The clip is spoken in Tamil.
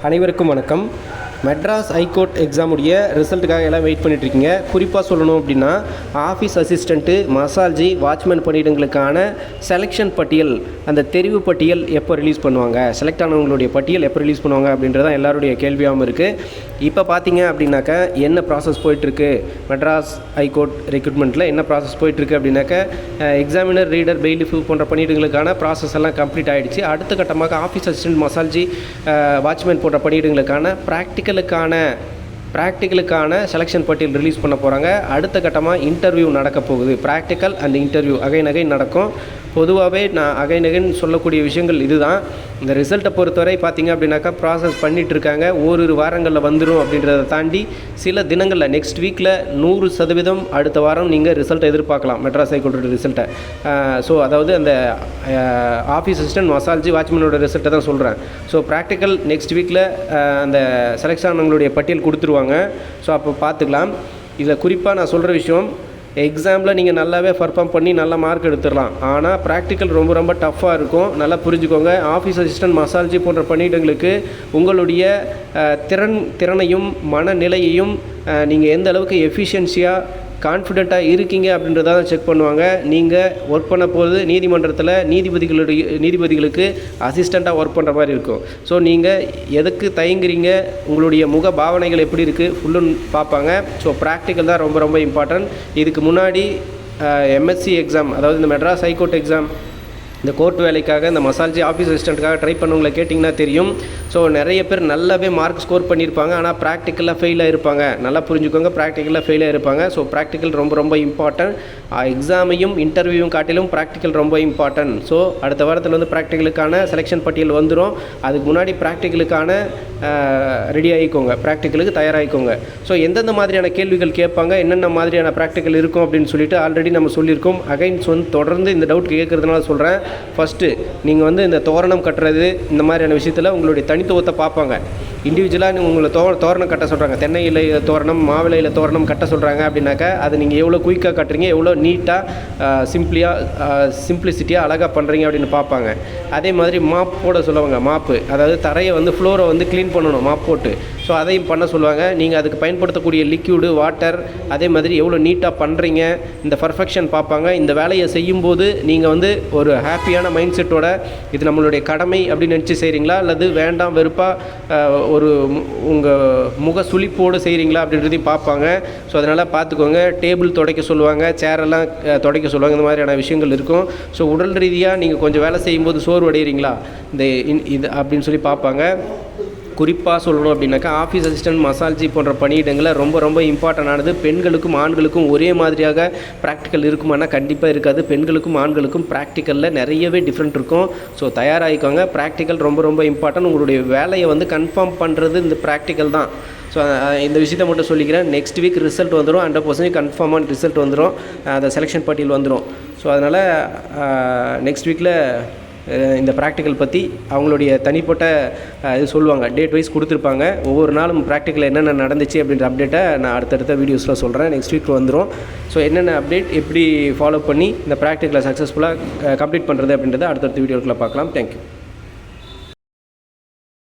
அனைவருக்கும் வணக்கம். மெட்ராஸ் ஹைகோர்ட் எக்ஸாமுடைய ரிசல்ட்டுக்காக எல்லாம் வெயிட் பண்ணிட்டுருக்கீங்க. குறிப்பாக சொல்லணும் அப்படின்னா ஆஃபீஸ் அசிஸ்டண்ட்டு, மசால்ஜி, வாட்ச்மேன் பணியிடங்களுக்கான செலெக்ஷன் பட்டியல், அந்த தெரிவு பட்டியல் எப்போ ரிலீஸ் பண்ணுவாங்க, செலக்ட் ஆனவங்களுடைய பட்டியல் எப்போ ரிலீஸ் பண்ணுவாங்க அப்படின்றதான் எல்லாருடைய கேள்வியாகவும் இருக்குது. இப்போ பார்த்தீங்க அப்படின்னாக்கா என்ன ப்ராசஸ் போயிட்டுருக்கு, மெட்ராஸ் ஹைகோர்ட் ரெக்ரூட்மெண்ட்டில் என்ன ப்ராசஸ் போயிட்டுருக்கு அப்படின்னாக்கா எக்ஸாமினர், ரீடர், பெயிலிஃப் போன்ற பணியிடங்களுக்கான ப்ராசஸ் எல்லாம் கம்ப்ளீட் ஆகிடுச்சு. அடுத்த கட்டமாக ஆஃபீஸ் அசிஸ்டன்ட், மசால்ஜி, வாட்ச்மேன் போன்ற பணியிடங்களுக்கான ப்ராக்டிக்கலுக்கான செலெக்ஷன் பட்டியல் ரிலீஸ் பண்ண போகிறாங்க. அடுத்த கட்டமாக இன்டர்வியூ நடக்க போகுது. ப்ராக்டிக்கல் அண்ட் இன்டர்வியூ அகைன் நடக்கும். பொதுவாகவே நான் அகைன் சொல்லக்கூடிய விஷயங்கள் இதுதான். இந்த ரிசல்ட்டை பொறுத்தவரை பார்த்திங்க அப்படின்னாக்கா ப்ராசஸ் பண்ணிகிட்ருக்காங்க. ஓரிரு வாரங்களில் வந்துடும் அப்படின்றத தாண்டி சில தினங்களில் நெக்ஸ்ட் வீக்கில் 100% அடுத்த வாரம் நீங்கள் ரிசல்ட்டை எதிர்பார்க்கலாம், மெட்ராஸ் ஹைகோர்ட்டோட ரிசல்ட்டை. ஸோ அதாவது அந்த ஆஃபீஸ் அசிஸ்டன்ட், மசால்ஜி, வாட்ச்மேனோட ரிசல்ட்டை தான் சொல்கிறேன். ஸோ ப்ராக்டிக்கல் நெக்ஸ்ட் வீக்கில் அந்த செலெக்ஷன் ஆனவங்களுடைய பட்டியல் கொடுத்துருவாங்க. ஸோ அப்போ பார்த்துக்கலாம். இதில் குறிப்பாக நான் சொல்கிற விஷயம், எக்ஸாமில் நீங்கள் நல்லாவே பர்ஃபார்ம் பண்ணி நல்ல மார்க் எடுத்துடலாம். ஆனால் ப்ராக்டிக்கல் ரொம்ப டஃப்பாக இருக்கும். நல்லா புரிஞ்சுக்கோங்க. ஆஃபீஸ் அசிஸ்டன்ட், மசால்ஜி போன்ற பணியிடங்களுக்கு உங்களுடைய திறனையும் மனநிலையையும் நீங்கள் எந்த அளவுக்கு எஃபிஷியன்சியாக, கான்ஃபிடெண்ட்டாக இருக்கீங்க அப்படின்றத தான் செக் பண்ணுவாங்க. நீங்கள் ஒர்க் பண்ண போது நீதிமன்றத்தில் நீதிபதிகளுக்கு அசிஸ்டண்ட்டாக ஒர்க் பண்ணுற மாதிரி இருக்கும். ஸோ நீங்கள் எதுக்கு தயங்குறீங்க, உங்களுடைய முக பாவனைகள் எப்படி இருக்குது ஃபுல்லுன்னு பார்ப்பாங்க. ஸோ ப்ராக்டிக்கல் தான் ரொம்ப இம்பார்ட்டன்ட். இதுக்கு முன்னாடி எம்எஸ்சி எக்ஸாம், அதாவது இந்த மெட்ராஸ் ஹைகோர்ட் எக்ஸாம், இந்த கோர்ட் வேலைக்காக, இந்த மசால்ஜி ஆஃபீஸ் அசிஸ்டண்ட்டுக்காக ட்ரை பண்ணவங்களை கேட்டிங்கன்னா தெரியும். ஸோ நிறைய பேர் நல்லாவே மார்க் ஸ்கோர் பண்ணியிருப்பாங்க. ஆனால் ப்ராக்டிக்கலாக ஃபெயில் ஆகிருப்பாங்க. நல்லா புரிஞ்சுக்கோங்க, ப்ராக்டிக்கலாக ஃபெயில் ஆகிருப்பாங்க. ஸோ ப்ராக்டிக்கல் ரொம்ப இம்பார்ட்டன்ட். எக்ஸாமையும் இன்டர்வியூவும் காட்டிலும் ப்ராக்டிக்கல் ரொம்ப இம்பார்ட்டன்ட். ஸோ அடுத்த வாரத்தில் வந்து ப்ராக்டிக்கலுக்கான செலெக்ஷன் பட்டியல் வந்துடும். அதுக்கு முன்னாடி ப்ராக்டிக்கலுக்கான ரெடி ஆகிக்கோங்க, ப்ராக்டிக்கலுக்கு தயாராகிக்கோங்க. ஸோ எந்தெந்த மாதிரியான கேள்விகள் கேட்பாங்க, என்னென்ன மாதிரியான ப்ராக்டிக்கல் இருக்கும் அப்படின்னு சொல்லிட்டு ஆல்ரெடி நம்ம சொல்லியிருக்கோம். அகைன் தொடர்ந்து இந்த டவுட் கேட்குறதுனால சொல்கிறேன். ஃபஸ்ட்டு நீங்கள் வந்து இந்த தோரணம் கட்டுறது, இந்த மாதிரியான விஷயத்தில் உங்களுடைய தனித்துவத்தை பார்ப்பாங்க. இண்டிவிஜுவலாக உங்களை தோரணம் கட்ட சொல்கிறாங்க, தென்னை இலை தோரணம், மாவிலையில் தோரணம் கட்ட சொல்கிறாங்க அப்படின்னாக்கா அது நீங்கள் எவ்வளோ குயிக்காக கட்டுறீங்க, எவ்வளோ நீட்டாக சிம்பிளிசிட்டியாக அழகாக பண்ணுறீங்க அப்படின்னு பார்ப்பாங்க. அதே மாதிரி மாப் போட சொல்லுவாங்க. மாப்பு, அதாவது தரையை வந்து ஃப்ளோரை வந்து க்ளீன் பண்ணணும் மாப் போட்டு. ஸோ அதையும் பண்ண சொல்லுவாங்க. நீங்கள் அதுக்கு பயன்படுத்தக்கூடிய லிக்யூடு, வாட்டர், அதே மாதிரி எவ்வளோ நீட்டாக பண்ணுறீங்க, இந்த பர்ஃபெக்ஷன் பார்ப்பாங்க. இந்த வேலையை செய்யும்போது நீங்கள் வந்து ஒரு ஹாப்பியான மைண்ட் செட்டோட இது நம்மளுடைய கடமை அப்படின்னு நினச்சி செய்கிறீங்களா, அல்லது வேண்டாம் வெறுப்பாக ஒரு உங்கள் முக சுளிப்போடு செய்கிறீங்களா அப்படின்றதையும் பார்ப்பாங்க. ஸோ அதனால் பார்த்துக்கோங்க. டேபிள் துடைக்க சொல்லுவாங்க, சேரெல்லாம் துடைக்க சொல்லுவாங்க. இந்த மாதிரியான விஷயங்கள் இருக்கும். ஸோ உடல் ரீதியாக நீங்கள் கொஞ்சம் வேலை செய்யும்போது சோர்வு அடைகிறீங்களா இது அப்படின்னு சொல்லி பார்ப்பாங்க. குறிப்பாக சொல்லணும் அப்படின்னாக்கா ஆஃபீஸ் அசிஸ்டன்ட், மசால்ஜி போன்ற பணியிடங்களில் ரொம்ப இம்பார்ட்டண்டானது. பெண்களுக்கும் ஆண்களுக்கும் ஒரே மாதிரியாக ப்ராக்டிக்கல் இருக்குமானா கண்டிப்பாக இருக்காது. பெண்களுக்கும் ஆண்களுக்கும் ப்ராக்டிக்கலில் நிறையவே டிஃப்ரெண்ட் இருக்கும். ஸோ தயாராகிக்கோங்க. ப்ராக்டிக்கல் ரொம்ப இம்பார்ட்டன்ட். உங்களுடைய வேலையை வந்து கன்ஃபார்ம் பண்ணுறது இந்த ப்ராக்டிக்கல் தான். ஸோ இந்த விஷயத்தை மட்டும் சொல்லிக்கிறேன். நெக்ஸ்ட் வீக் ரிசல்ட் வந்துடும். 100% கன்ஃபார்மான ரிசல்ட் வந்துடும். அந்த செலெக்ஷன் பட்டியல் வந்துடும். ஸோ அதனால் நெக்ஸ்ட் வீக்கில் இந்த ப்ராக்டிக்கல் பற்றி அவங்களுடைய தனிப்பட்ட இது சொல்லுவாங்க. டேட் வைஸ் கொடுத்துருப்பாங்க. ஒவ்வொரு நாளும் ப்ராக்டிக்கல் என்னென்ன நடந்துச்சு அப்படின்ற அப்டேட்டை நான் அடுத்தடுத்த வீடியோஸில் சொல்கிறேன். நெக்ஸ்ட் வீக் வந்துடும். ஸோ என்னென்ன அப்டேட், எப்படி ஃபாலோ பண்ணி இந்த ப்ராக்டிக்கலை சக்ஸஸ்ஃபுல்லாக கம்ப்ளீட் பண்ணுறது அப்படின்றத அடுத்தடுத்த வீடியோக்களில் பார்க்கலாம். தேங்க்யூ.